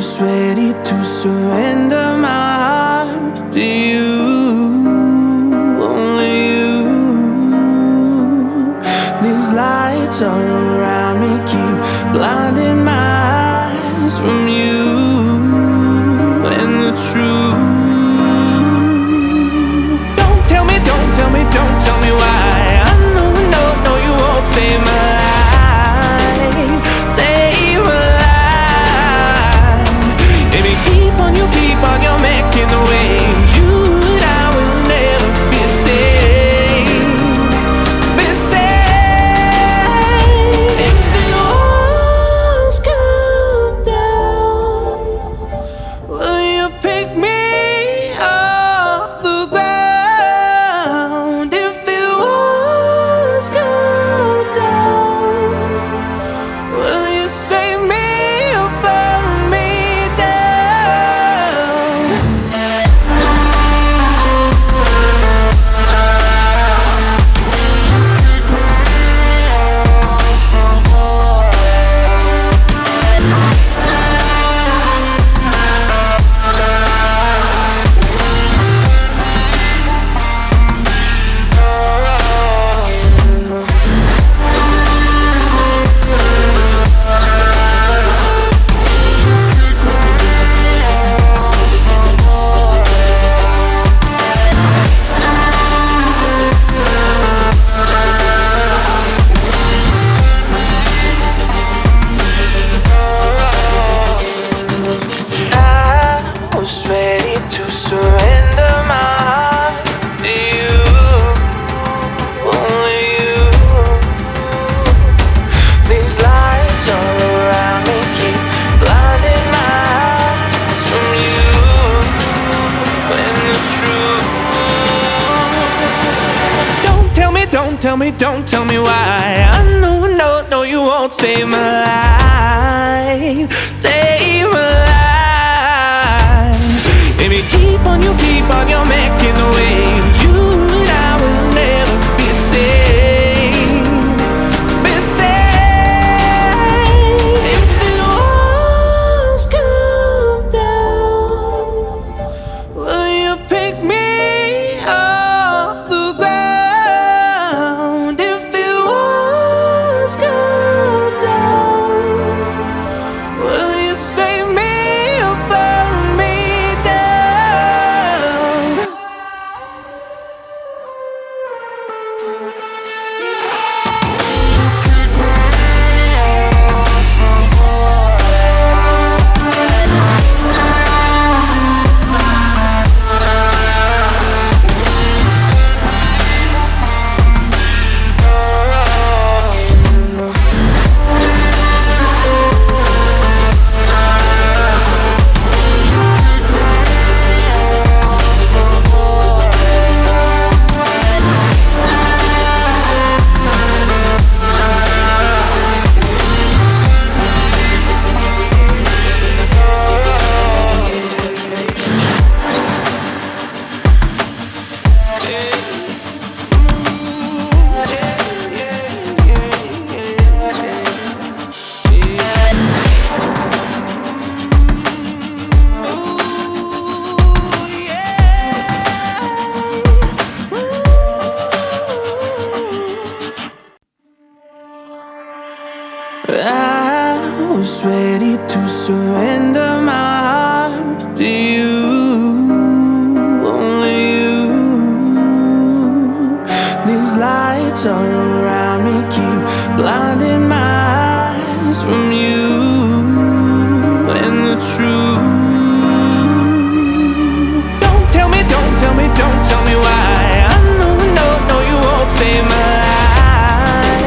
was ready to surrender my heart to you, only you. These lights all around me keep blinding my eyes from you and the truth. Don't tell me, don't tell me, don't tell me why. I know, no, no, you won't save my life, save my life. Baby, keep on, you keep on, you're making the waves. You and I will never be saved, be saved. If the walls come down, will you pick me off the ground? If the walls come down, will you save me or burn me down? I was ready to surrender my heart to you, only you. These lights all around me keep blinding my eyes from you and the truth. Don't tell me, don't tell me, don't tell me why. I know, no, no, you won't save my life, save my life. Baby, keep on, you keep on, you're making the waves. You and I will never be saved, be saved. If the walls come down, will you pick me off the ground? If the walls come down, will you save me or burn me down? I was ready to surrender my heart to you, only you. These lights all around me keep blinding my eyes from you and the truth. Don't tell me, don't tell me, don't tell me why. I know, no, no, you won't save my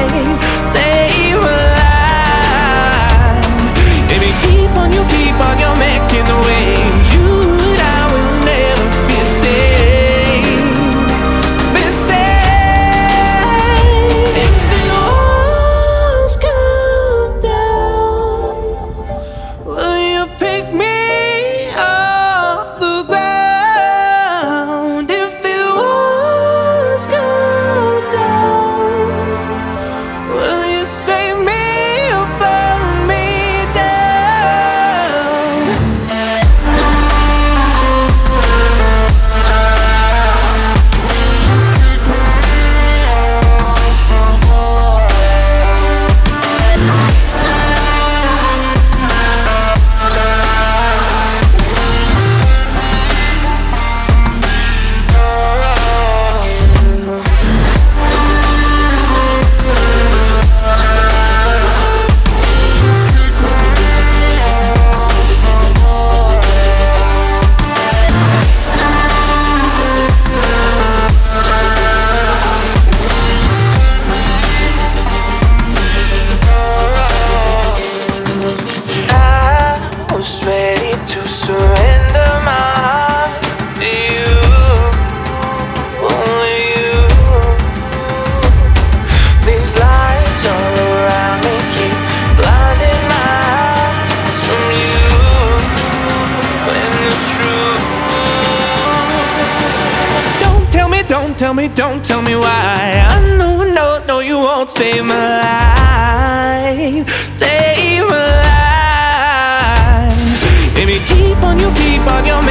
life, save my life. Baby, keep on, you keep on, you're making the waves. You and I will never be saved, be saved. If the walls come down, will you pick me don't tell me why. I know, no, no, you won't save my life, save my life. Baby, keep on your